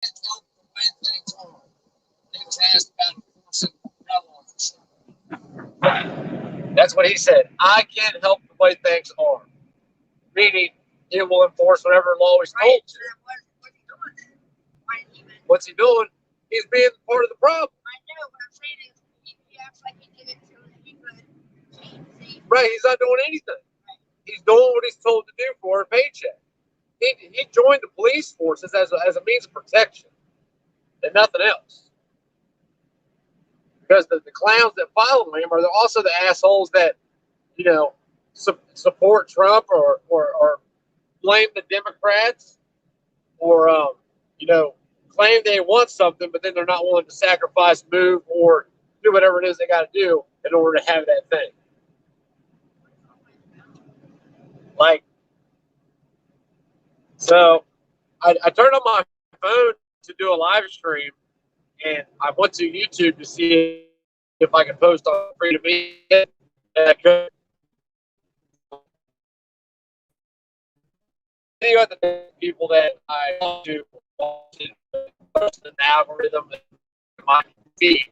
help the way things are. He was asked about enforcing gun laws. That's what he said. I can't help the way things are. Meaning, he will enforce whatever law he's told to. What's he doing? He's being part of the problem. I know. What I'm saying is, he acts like he did it so that he could see. Right. He's not doing anything. Right. He's doing what he's told to do for a paycheck. He joined the police forces as a means of protection and nothing else. Because the clowns that follow him are also the assholes that, support Trump or blame the Democrats or, claim they want something, but then they're not willing to sacrifice, move, or do whatever it is they got to do in order to have that thing. So I turned on my phone to do a live stream, and I went to YouTube to see if I could post on Freedom Media, and I could. Video of the people that I talk to post an algorithm in my feed.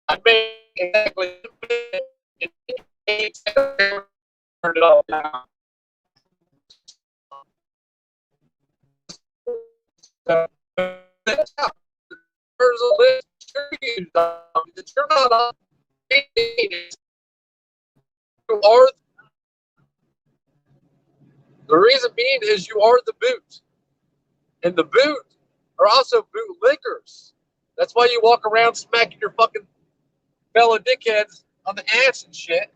I made exactly turned it off now. So, there's a list that you're not on. You are. The reason being is you are the boot. And the boot are also bootlickers. That's why you walk around smacking your fucking fellow dickheads on the ass and shit.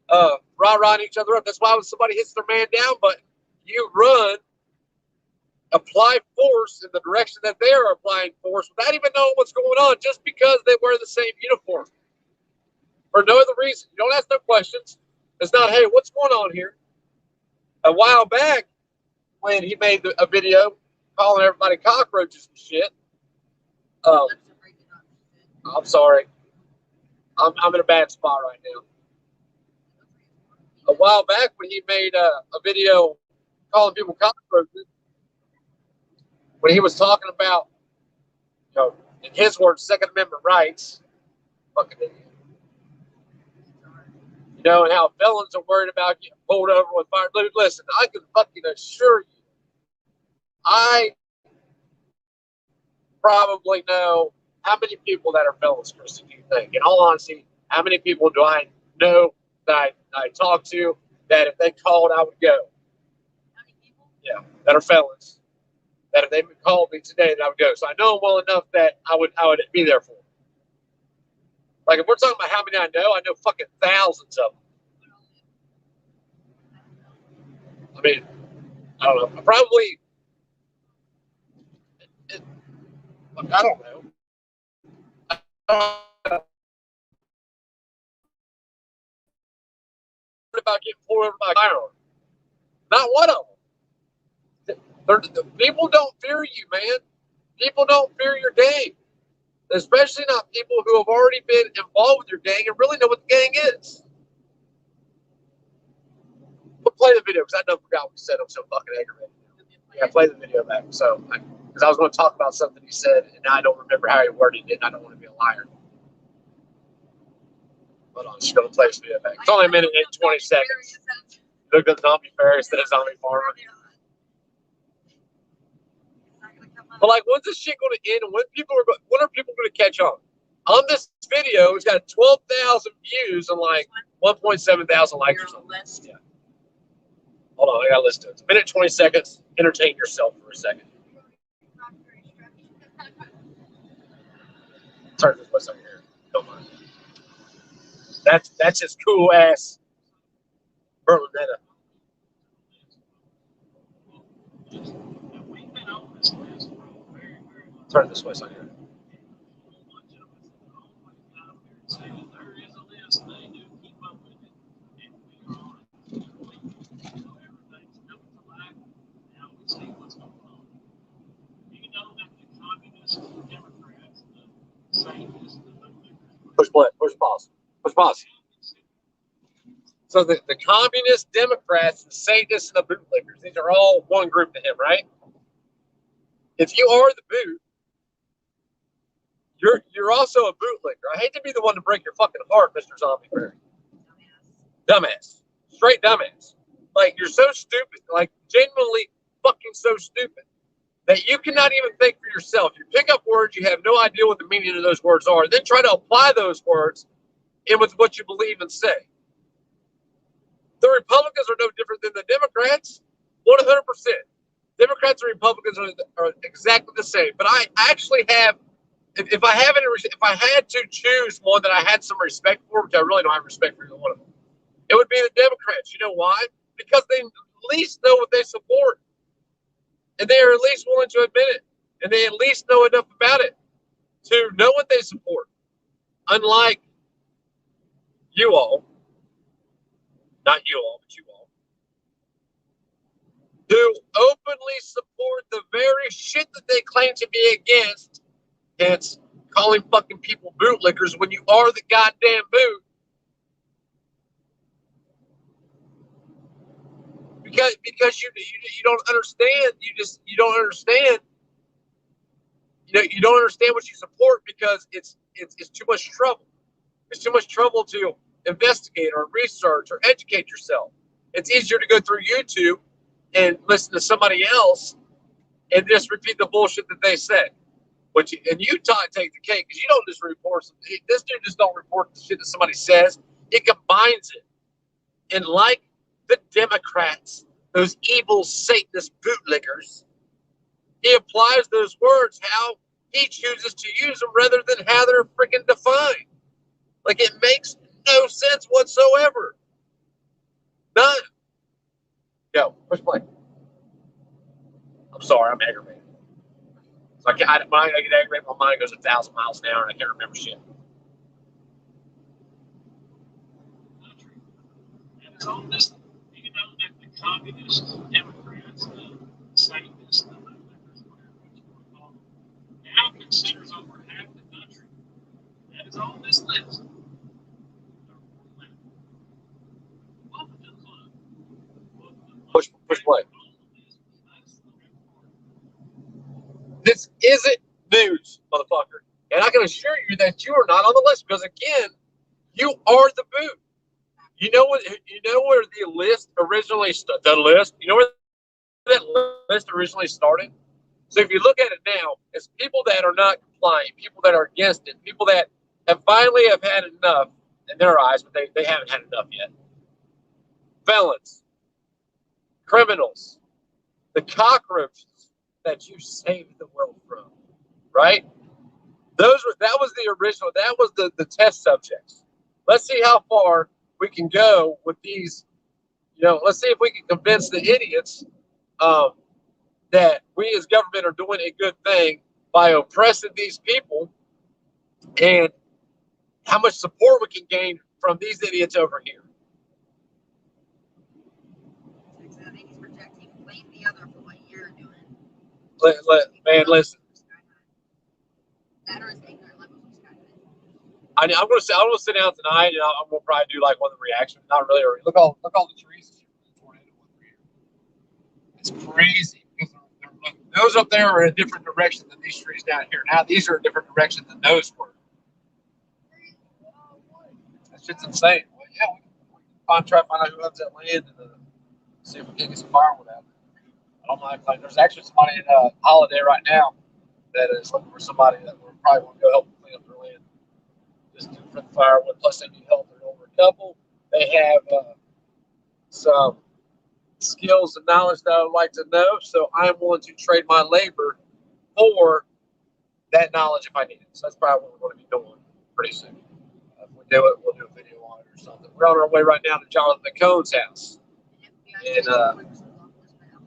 Rah-rahing each other up. That's why when somebody hits their man down button, you run, apply force in the direction that they are applying force without even knowing what's going on, just because they wear the same uniform. For no other reason. You don't ask no questions. It's not, hey, what's going on here? A while back, when he made a video calling everybody cockroaches and shit. I'm sorry. I'm in a bad spot right now. A while back, when he made a video calling people cockroaches, when he was talking about, in his words, Second Amendment rights, fucking idiot. And how felons are worried about getting pulled over with fire. Listen, I can fucking assure you, I probably know how many people that are felons, Christy, do you think? In all honesty, how many people do I know that I talk to that if they called, I would go? How many people? Yeah, that are felons. That if they called me today, that I would go. So I know them well enough that I would be there for them. Like, if we're talking about how many I know fucking thousands of them. I mean, I don't know. Probably, I don't know. About getting pulled over by a firearm. Not one of them. People don't fear you, man. People don't fear your gang. Especially not people who have already been involved with your gang and really know what the gang is. We'll play the video because I forgot what he said. I'm so fucking aggravated. Yeah, play the video back. So, because I was going to talk about something he said, and I don't remember how he worded it, and I don't want to be a liar. Hold on, I'm just going to play this video back. It's only a minute and 20 seconds. Look at the zombie fairy instead of zombie farmer. But when's this shit going to end? And when are people going to catch on? On this video, it's got 12,000 views and 1.7 thousand likes or something. Yeah. Hold on, I got to listen to it. It's a minute 20 seconds. Entertain yourself for a second. Turn this place over here. Don't mind. That's just cool ass Berlinetta. Turn this place on here. Push play. Push pause. Push pause. So the communists, Democrats, the Satanists, and the bootlickers, these are all one group to him, right? If you are the boot, you're also a bootlicker. I hate to be the one to break your fucking heart, Mr. Zombie Berry. Dumbass. Straight dumbass. Like, you're so stupid. Like, genuinely fucking so stupid that you cannot even think for yourself. You pick up words, you have no idea what the meaning of those words are, then try to apply those words in with what you believe and say. The Republicans are no different than the Democrats, 100%. Democrats and Republicans are exactly the same. But I actually have, if I had to choose one that I had some respect for, which I really don't have respect for either one of them, it would be the Democrats. You know why? Because they at least know what they support. And they are at least willing to admit it. And they at least know enough about it to know what they support. Unlike you all, not you all, but you all, who openly support the very shit that they claim to be against, hence calling fucking people bootlickers when you are the goddamn boot. Because you don't understand. You don't understand. You don't understand what you support because it's too much trouble. It's too much trouble to investigate or research or educate yourself. It's easier to go through YouTube and listen to somebody else and just repeat the bullshit that they say. Which in Utah, take the cake because you don't just report some. This dude just don't report the shit that somebody says. It combines it, and like the Democrats, those evil Satanist bootlickers, he applies those words how he chooses to use them rather than how they're freaking defined. Like, it makes no sense whatsoever. None. Go. Push play. I'm sorry, I'm aggravated. So when I get aggravated, my mind goes 1,000 miles an hour and I can't remember shit. And it's all this, you know, that the communists, Democrats, the Satanists, the bootlickers, whatever you want to call them, now considers over half the country. That is on this list. Push play. This isn't news, motherfucker. And I can assure you that you are not on the list because, again, you are the boot. You know what? You know where the list originally started? The list? You know where that list originally started? So if you look at it now, it's people that are not compliant, people that are against it, people that finally have had enough in their eyes, but they haven't had enough yet. Felons, criminals, the cockroaches that you saved the world from, right? That was the original. That was the test subjects. Let's see how far we can go with these. Let's see if we can convince the idiots that we as government are doing a good thing by oppressing these people, and how much support we can gain from these idiots over here. I think he's projecting. Blame the other for what you're doing. Man, listen. That or his ignorant level of Skynet. I'm gonna sit down tonight, and I'm gonna probably do like one of the reactions. Not really. Look all the trees. It's crazy because those up there are in a different direction than these trees down here. Now these are a different direction than those were. That shit's insane. Well, yeah, we can try to find out who owns that land and see if we can get some firewood out. I don't mind. Like, there's actually somebody in Holiday right now that is looking for somebody that would probably want to go help them clean up their land. Just for the firewood. Plus, they need help. They're over a couple. They have some skills and knowledge that I would like to know. So I'm willing to trade my labor for that knowledge if I need it. So that's probably what we're going to be doing pretty soon. If we do it, we'll do a video on it or something. We're on our way right now to Jonathan McCone's house in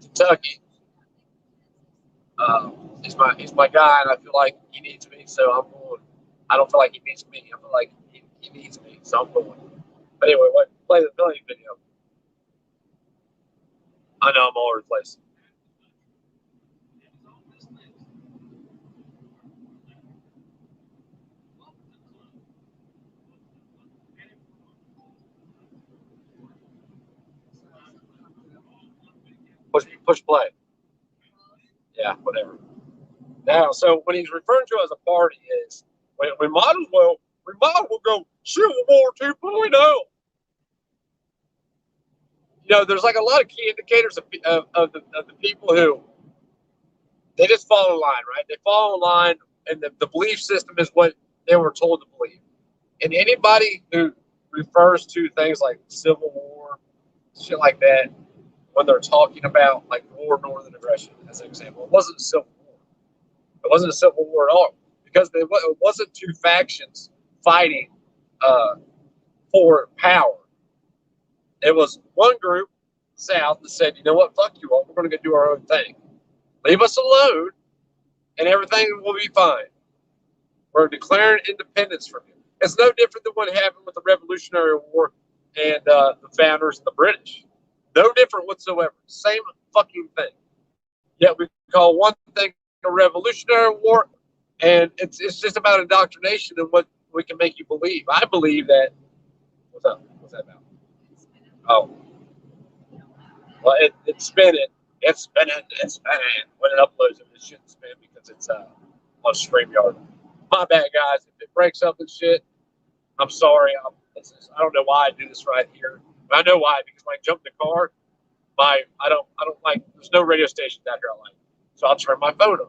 Kentucky. He's my guy, and I feel like he needs me, so I'm going. I don't feel like he needs me. I feel like he needs me, so I'm going. But anyway, play the million video. I know I'm all over the place. Push play. Yeah, whatever. Now, so when he's referring to it as a party, is we might as well go Civil War 2.0. You know, there's like a lot of key indicators of the people who they just fall in line, right? They fall in line, and the belief system is what they were told to believe. And anybody who refers to things like Civil War, shit like that, when they're talking about like war, northern aggression, as an example, it wasn't a Civil War. It wasn't a Civil War at all because it wasn't two factions fighting for power. It was one group, South, that said, you know what, fuck you all, we're going to go do our own thing. Leave us alone, and everything will be fine. We're declaring independence from you. It's no different than what happened with the Revolutionary War and the founders of the British. No different whatsoever. Same fucking thing. Yet we call one thing a Revolutionary War, and it's just about indoctrination and what we can make you believe. I believe that. What's up? What's that about? Oh. Well, it's spinning. It's spinning. It's spinning. When it uploads it shouldn't spin because it's on StreamYard. My bad, guys. If it breaks up and shit, I'm sorry. I don't know why I do this right here. But I know why, because when I jump in the car, I don't like, there's no radio stations out here I like. So I'll turn my phone on.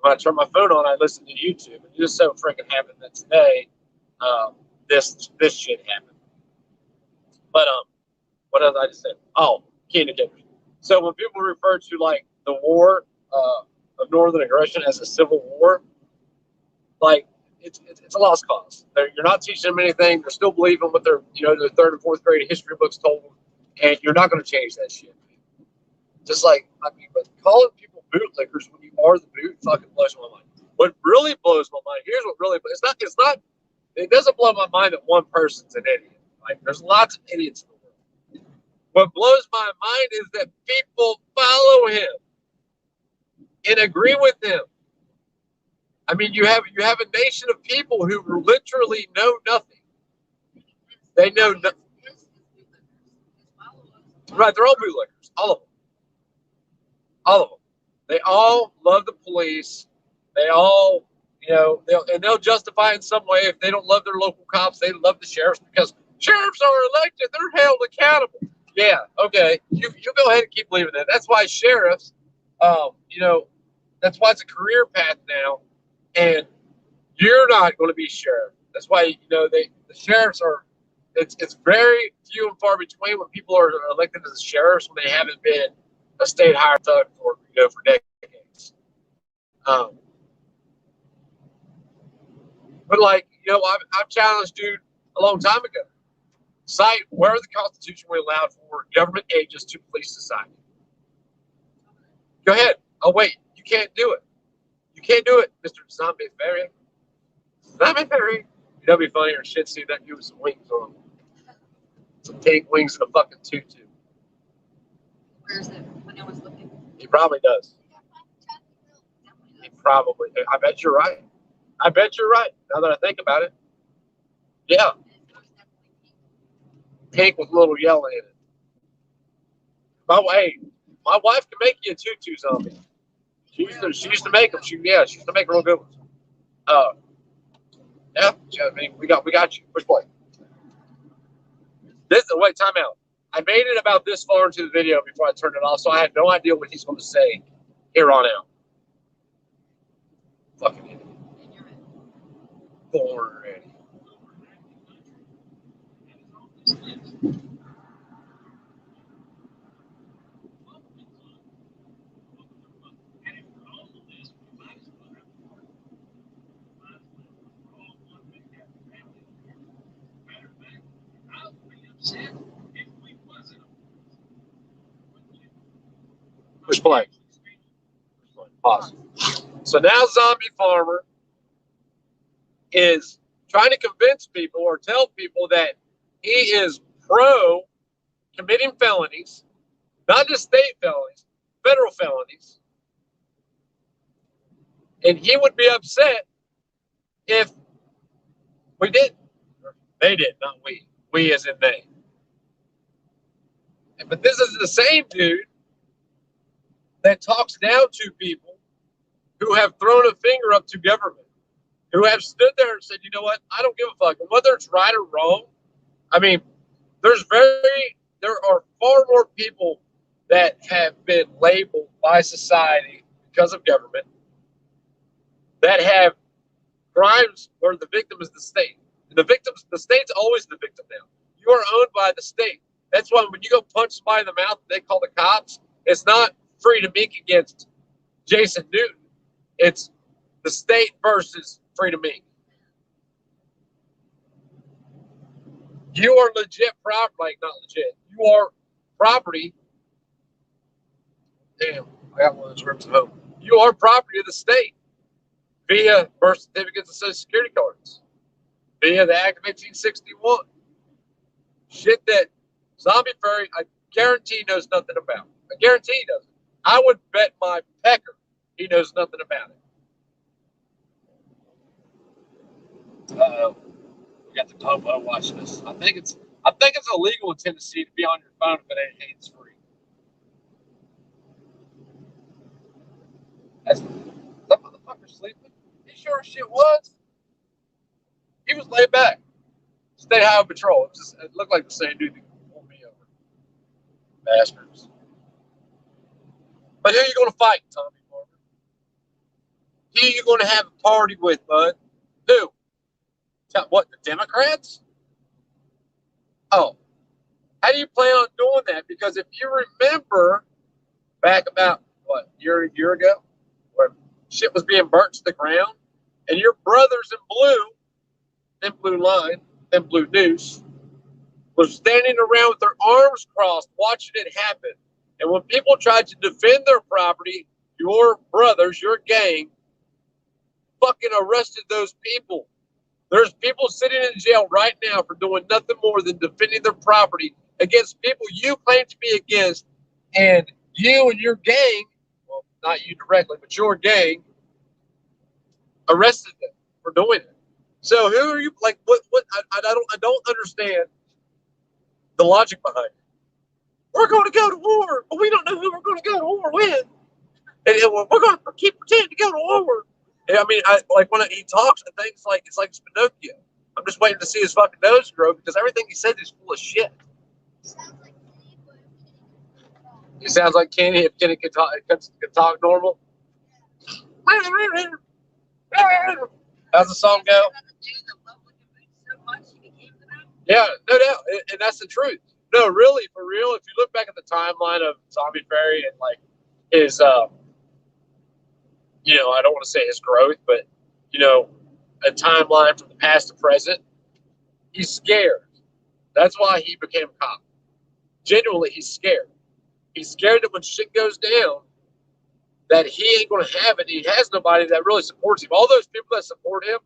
When I turn my phone on, I listen to YouTube. And it just so freaking happened that today, this shit happened. But what else did I just say? Oh, key indicators. So when people refer to like the war of northern aggression as a civil war, like it's a lost cause. You're not teaching them anything. They're still believing what their third and fourth grade history books told them, and you're not going to change that shit. Just like, I mean, but calling people bootlickers when you are the boot fucking blows my mind. What really blows my mind, here's what really, it doesn't blow my mind that one person's an idiot. Like, there's lots of idiots in the world. What blows my mind is that people follow him and agree with him. I mean, you have a nation of people who literally know nothing. They know nothing. Right, they're all bootlickers, all of them. All of them. They all love the police. They all, they'll justify in some way if they don't love their local cops, they love the sheriffs because sheriffs are elected. They're held accountable. Yeah, okay. You go ahead and keep believing that. That's why sheriffs, that's why it's a career path now, and you're not going to be sheriff. That's why the sheriffs are. It's very few and far between when people are elected as sheriffs when they haven't been a state hired thug for decades. But I've challenged dude a long time ago. Cite where the Constitution we allowed for government agents to police society. Go ahead. Oh wait, you can't do it. You can't do it, Mr. Zombie Fairy. Zombie Fairy. That'd be funny or shit. See that dude with some wings on. Some tank wings and a fucking tutu. Where is it? When I was looking. He probably does. He probably. I bet you're right. I bet you're right. Now that I think about it. Yeah. Pink with a little yellow in it. By the way, my wife can make you a tutu zombie. She used to make them. She used to make real good ones. Yeah. I mean, we got you. Push play. Wait, time out. I made it about this far into the video before I turned it off, so I had no idea what he's going to say here on out. Fucking idiot. Born ready. Push play. Pause. So now Zombie Farmer is trying to convince people or tell people that he is pro committing felonies, not just state felonies, federal felonies. And he would be upset if we didn't. They did, not we. We as in they. But this is the same dude that talks down to people who have thrown a finger up to government, who have stood there and said, you know what, I don't give a fuck. And whether it's right or wrong, I mean, there are far more people that have been labeled by society because of government that have crimes where the victim is the state. And the state's always the victim now. You are owned by the state. That's why when you go punch somebody in the mouth and they call the cops, it's not Freedom Inc. against Jason Newton. It's the state versus Freedom Inc. You are legit property, like not legit. You are property. Damn, I got one of those rips at home. You are property of the state via birth certificates and social security cards, via the Act of 1861. Shit that Zombie Furry, I guarantee, knows nothing about. I guarantee he doesn't. I would bet my pecker he knows nothing about it. Uh-oh. We got the Topo watching us. I think it's illegal in Tennessee to be on your phone if it ain't hands free. That motherfucker sleeping. He sure as shit was. He was laid back. Stay high on patrol. It looked like the same dude that pulled me over. Bastards. But who are you going to fight, Tommy Morgan? Who are you going to have a party with, bud? Who? What, the Democrats? Oh. How do you plan on doing that? Because if you remember back about, what, a year ago, where shit was being burnt to the ground, and your brothers in blue line, in blue noose, was standing around with their arms crossed watching it happen. And when people tried to defend their property, your brothers, your gang, fucking arrested those people. There's people sitting in jail right now for doing nothing more than defending their property against people you claim to be against, and you and your gang, well, not you directly, but your gang, arrested them for doing it. So who are you? Like, what? I don't understand the logic behind it. We're going to go to war, but we don't know who we're going to go to war with, and we're going to keep pretending to go to war. And I mean, like when he talks, I think it's like Pinocchio. I'm just waiting to see his fucking nose grow because everything he said is full of shit. He sounds like Kenny if Kenny could talk normal. How's the song go? Yeah, no doubt, and that's the truth. No, really, for real. If you look back at the timeline of Zombie Fairy and like his, you know, I don't want to say his growth, but you know, a timeline from the past to present, he's scared. That's why he became a cop. Genuinely, he's scared. He's scared that when shit goes down, that he ain't going to have it. He has nobody that really supports him. All those people that support him,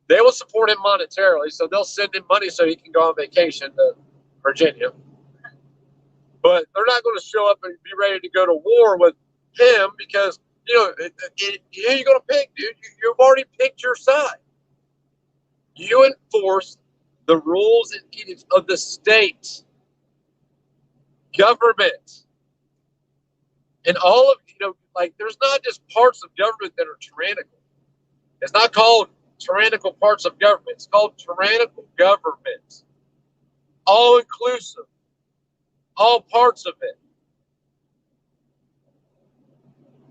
they will support him monetarily, so they'll send him money so he can go on vacation to Virginia. But they're not going to show up and be ready to go to war with him because, you know, who are you going to pick, dude? You've already picked your side. You enforce the rules and edicts of the state government. And all of, you know, like, there's not just parts of government that are tyrannical. It's not called tyrannical parts of government. It's called tyrannical government. All inclusive. All parts of it.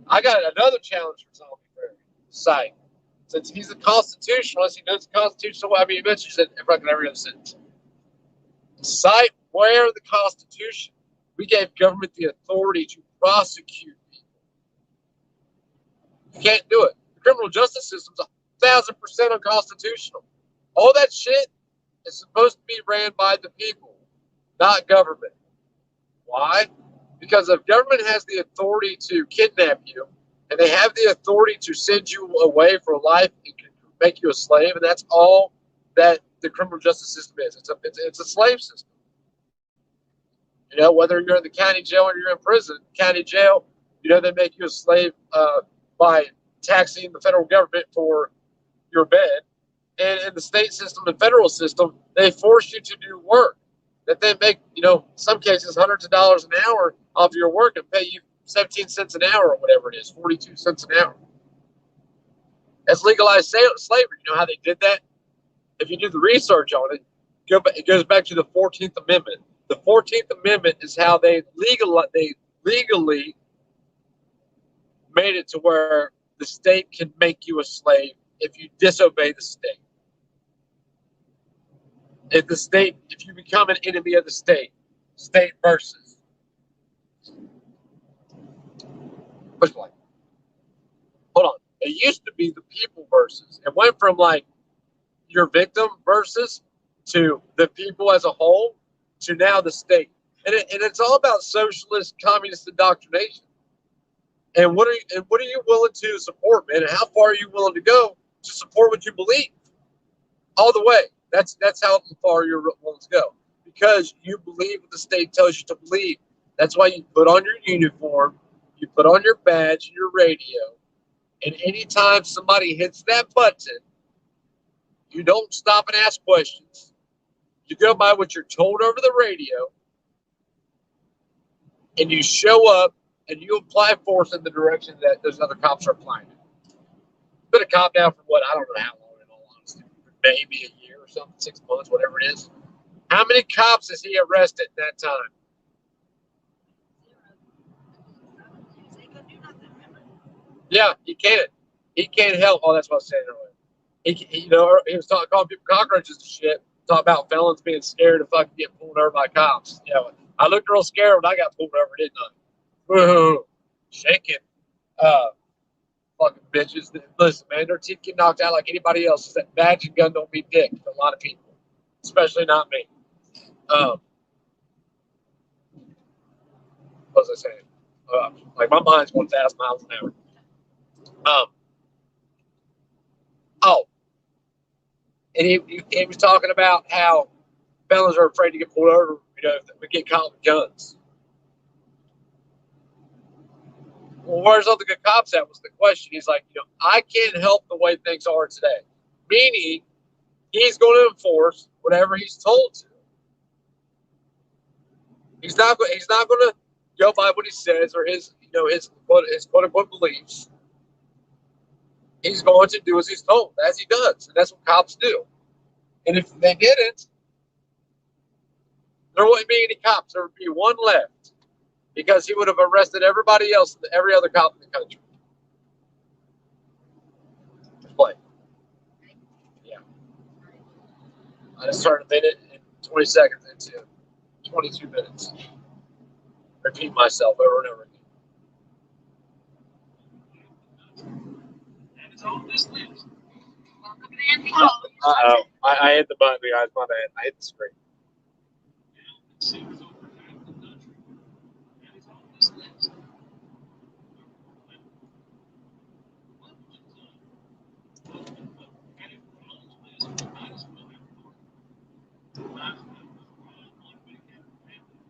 I got another challenge for Zombie Fairy. Sight. Since he's a constitutionalist, he knows the Constitution. I mean, he mentions it in fucking every other sentence. Cite where the Constitution we gave government the authority to prosecute people. You can't do it. The criminal justice system's 1,000% unconstitutional. All that shit is supposed to be ran by the people, not government. Why? Because if government has the authority to kidnap you, and they have the authority to send you away for life and make you a slave, and that's all that the criminal justice system is. It's a slave system. You know, whether you're in the county jail or you're in prison, county jail, you know, they make you a slave by taxing the federal government for your bed. And in the state system and federal system, they force you to do work that they make, you know, in some cases hundreds of dollars an hour off your work and pay you 17 cents an hour or whatever it is, 42 cents an hour. That's legalized slavery. You know how they did that? If you do the research on it, it goes back to the 14th Amendment. The 14th Amendment is how they legally made it to where the state can make you a slave if you disobey the state. If you become an enemy of the state versus. Which one? Hold on. It used to be the people versus. It went from like your victim versus to the people as a whole to now the state. And it's all about socialist, communist indoctrination. And what are you willing to support, man? And how far are you willing to go to support what you believe? All the way. That's how far you're willing to go. Because you believe what the state tells you to believe. That's why you put on your uniform, you put on your badge, your radio, and anytime somebody hits that button, you don't stop and ask questions. You go by what you're told over the radio, and you show up and you apply force in the direction that those other cops are applying it. Been a cop now for what? I don't know how long, in all honesty. Maybe a year or something, 6 months, whatever it is. How many cops has he arrested in that time? Yeah, he can't. He can't help. Oh, that's what I was saying earlier. He was calling people cockroaches and shit. Talking about felons being scared to fucking get pulled over by cops. Yeah, I looked real scared when I got pulled over, didn't I? Woo-hoo. Shaking. Fucking bitches. Listen, man, their teeth get knocked out like anybody else. That badge and gun don't be dick for a lot of people, especially not me. What was I saying? Like my mind's going 1,000 miles an hour. And he was talking about how felons are afraid to get pulled over, if we get caught with guns. Well, where's all the good cops at was the question. He's like, I can't help the way things are today. Meaning, he's going to enforce whatever he's told to. He's not going to go by what he says or his quote unquote beliefs. He's going to do as he's told, as he does, and that's what cops do. And if they didn't, there wouldn't be any cops. There would be one left, because he would have arrested everybody else, every other cop in the country. Play. Yeah. I just started a minute and 20 seconds into 22 minutes. Repeat myself over and over again. And it's on this list. Uh-oh. I hit the button, guys. My bad. I hit the screen. Consumers over half the country. And it's on this list. What would you do? And if we're on this list, we might as well have a party. Might as well have one big happy family.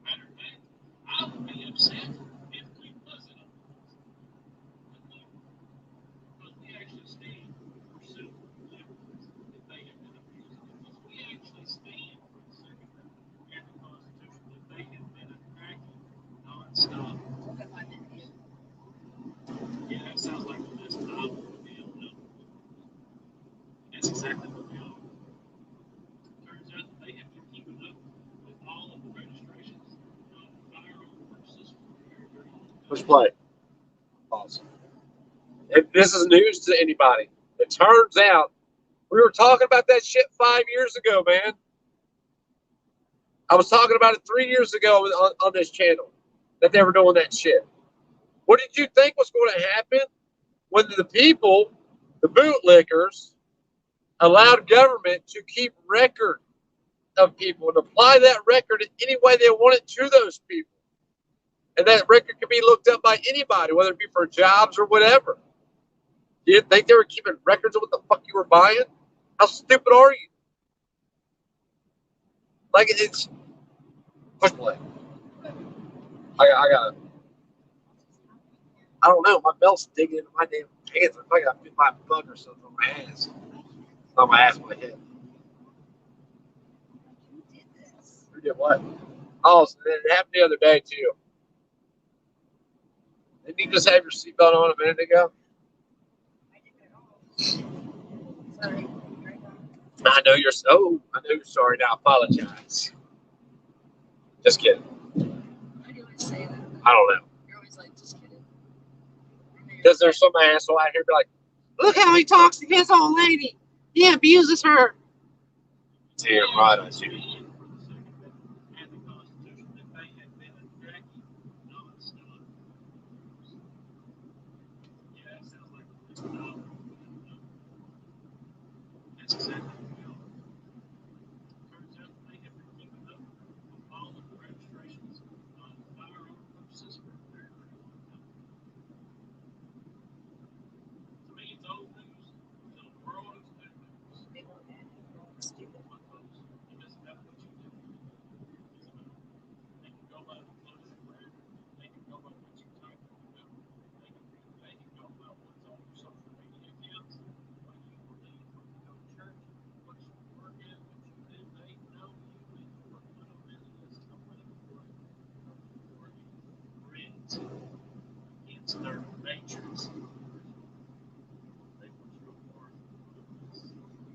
Matter of fact, I would be upset if we wasn't on the list. Because we actually stand for civil liberties if they have been abused. Because we actually stand for the Second Amendment and the Constitution if they have been attacking nonstop. Yeah, that sounds like the list I want to be on. That's exactly what we are. Turns out that they have been keeping up with all of the registrations of firearm purchases for a very, very long time. Push play. Pause. If this is news to anybody, it turns out we were talking about that shit 5 years ago, man. I was talking about it 3 years ago on this channel that they were doing that shit. What did you think was going to happen when the people, the bootlickers, allowed government to keep record of people and apply that record in any way they wanted to those people? And that record could be looked up by anybody, whether it be for jobs or whatever. You didn't think they were keeping records of what the fuck you were buying? How stupid are you? Like, it's push play. I got it. I don't know. My belt's digging into my damn pants. I got to fit my bug or something on my ass. Not my ass, my head. Who did what? Oh, so it happened the other day too. Didn't you just have your seatbelt on a minute ago? I did it all. Sorry. I know you're. Oh, I know you're sorry. Now apologize. Just kidding. Why do you always say that? I don't know. You're always like, just kidding. Because there's some asshole out here be like, look how he talks to his old lady. He abuses her. Damn right I do.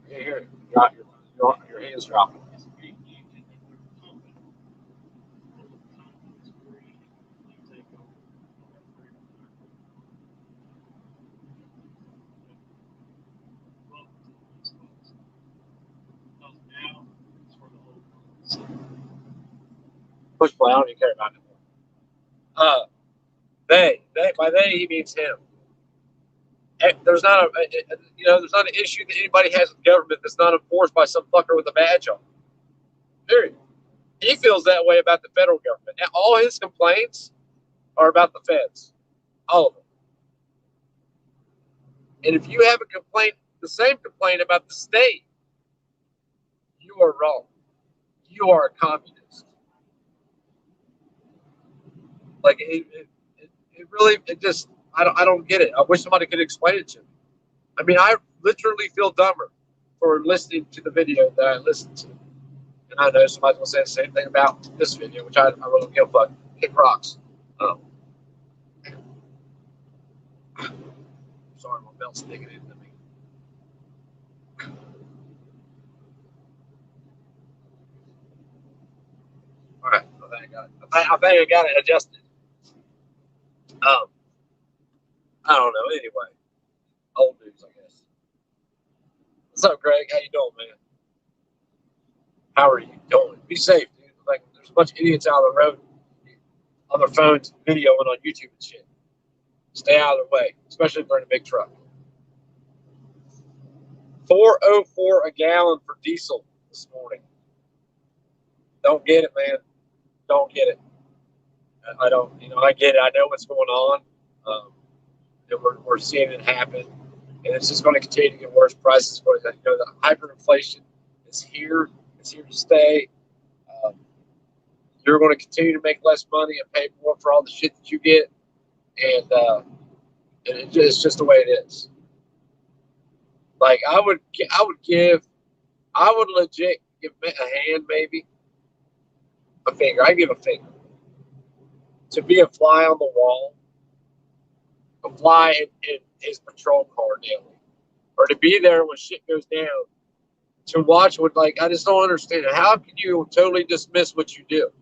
Here, your hands dropping. Push play. I don't even care about it. By they he means him. There's not there's not an issue that anybody has with government that's not enforced by some fucker with a badge on. Period. He feels that way about the federal government. And all his complaints are about the feds. All of them. And if you have a complaint, the same complaint about the state, you are wrong. You are a communist. Like it really, I don't get it. I wish somebody could explain it to me. I mean, I literally feel dumber for listening to the video that I listened to. And I know somebody's going to say the same thing about this video, which I really don't give a fuck. Kick rocks. Sorry, my belt's digging into me. All right, I think I got it. I think I got it adjusted. I don't know. Anyway, old news, I guess. What's up, Greg? How you doing, man? How are you doing? Be safe, dude. Like, there's a bunch of idiots out on the road on their phones, videoing on YouTube and shit. Stay out of the way, especially if they're in a big truck. $4.04 a gallon for diesel this morning. Don't get it, man. Don't get it. I don't. I get it. I know what's going on. We're seeing it happen, and it's just going to continue to get worse. Prices, the hyperinflation is here. It's here to stay. You're going to continue to make less money and pay more for all the shit that you get, and it's just the way it is. Like I would legit give a hand, maybe a finger. I give a finger to be a fly on the wall, a fly in his patrol car daily, or to be there when shit goes down. To watch what, I just don't understand it. How can you totally dismiss what you do?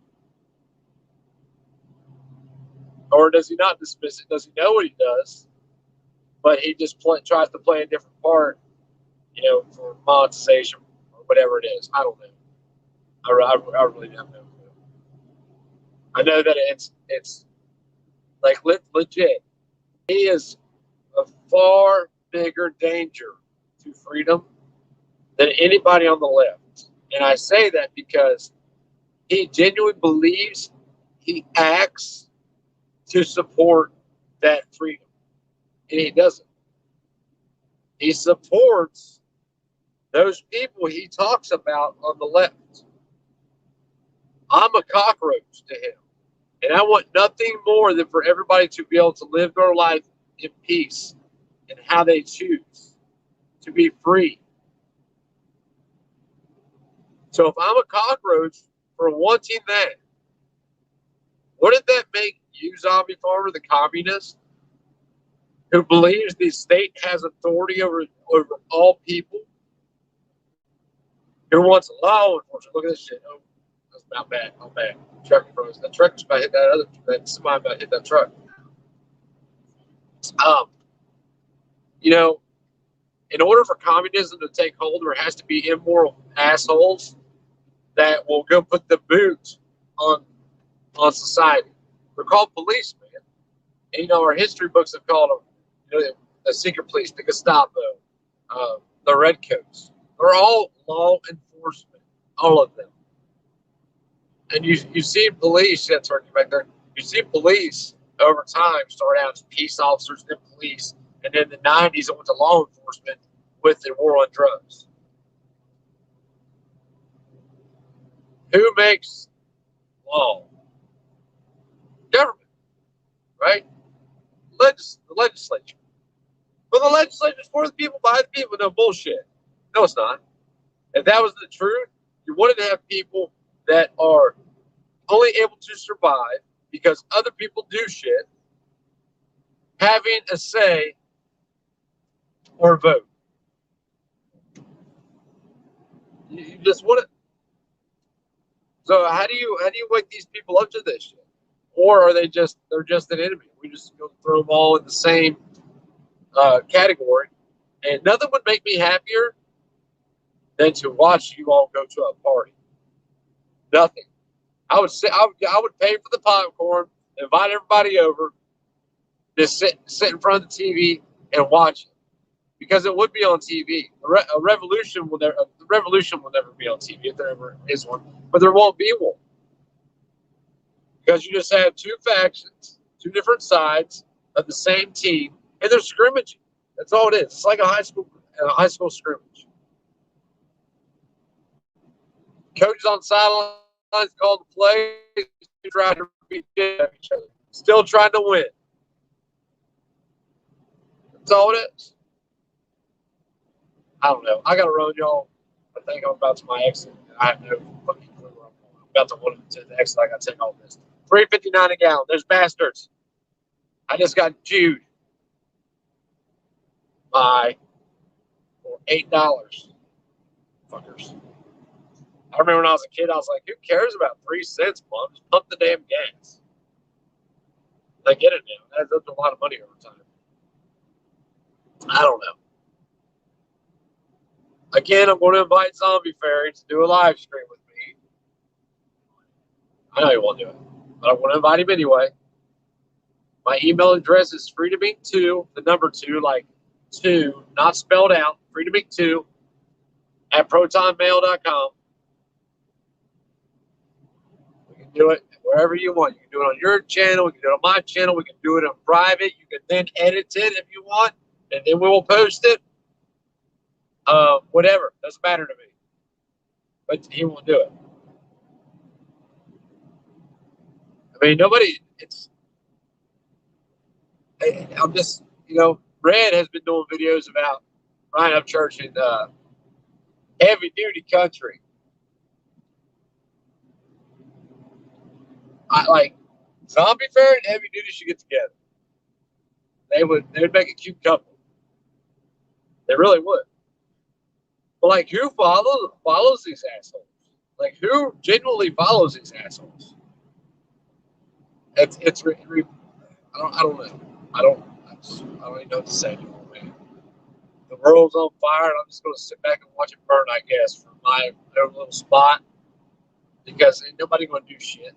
Or does he not dismiss it? Does he know what he does? But he just tries to play a different part, for monetization or whatever it is. I don't know. I really don't know. I know that it's like legit. He is a far bigger danger to freedom than anybody on the left. And I say that because he genuinely believes he acts to support that freedom. And he doesn't. He supports those people he talks about on the left. I'm a cockroach to him. And I want nothing more than for everybody to be able to live their life in peace and how they choose to be free. So if I'm a cockroach for wanting that, Wouldn't that make you, zombie farmer, the communist who believes the state has authority over all people? Who wants law enforcement? Look at this shit. Oh, that's not bad. Not bad. Truck froze. That truck was about to hit that other. Somebody about to hit that truck. You know, in order for communism to take hold, there has to be immoral assholes that will go put the boot on society. They're called policemen. And, you know, our history books have called them, you know, the secret police, the Gestapo, the Redcoats. They're all law enforcement, all of them. And you see police, that's right back there. You see police over time start out as peace officers, then police, and then in the 90s it went to law enforcement with the war on drugs. Who makes law? Government, right? The legislature. Well, the legislature is for the people, by the people. No bullshit. No, it's not. If that was the truth, you wanted to have people that are only able to survive because other people do shit, having a say or vote. You just want it. So how do you wake these people up to this shit? Or are they're just an enemy? We just go throw them all in the same category, and nothing would make me happier than to watch you all go to a party. Nothing. I would pay for the popcorn, invite everybody over, just sit in front of the TV and watch it, because it would be on TV. The revolution will never be on TV if there ever is one, but there won't be one, because you just have two factions, two different sides of the same team, and they're scrimmaging. That's all it is. It's like a high school scrimmage. Coaches on sidelines called the plays, trying to beat each other, still trying to win. That's all it is. I don't know. I gotta run, y'all. I think I'm about to my exit. I have no fucking clue where I'm going. I'm about to one to the exit. I gotta take all this. $3.59 a gallon. There's bastards. I just got Jude by for $8. Fuckers. I remember when I was a kid, I was like, who cares about 3 cents, Mom? Just pump the damn gas. I get it now. That's a lot of money over time. I don't know. Again, I'm going to invite Zombie Fairy to do a live stream with me. I know he won't do it, but I'm going to invite him anyway. My email address is freedomink2, the number 2, like 2, not spelled out, freedomink2 at protonmail.com. We can do it wherever you want. You can do it on your channel. We can do it on my channel. We can do it in private. You can then edit it if you want, and then we will post it. Whatever. Doesn't matter to me. But he won't do it. I mean, nobody, I'm just, Red has been doing videos about Ryan Upchurch in heavy duty country. Zombie Fair and heavy duty should get together. They would make a cute couple. They really would. But who follows these assholes? Who genuinely follows these assholes? I don't know. I don't even know what to say anymore, man. The world's on fire, and I'm just going to sit back and watch it burn, I guess, from my own little spot, because ain't nobody going to do shit.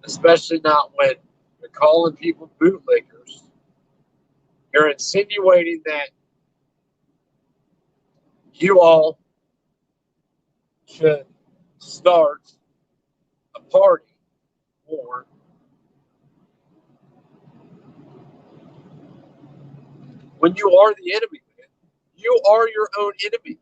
Especially not when you're calling people bootlickers. You're insinuating that you all should start a party war when you are the enemy, man. You are your own enemy.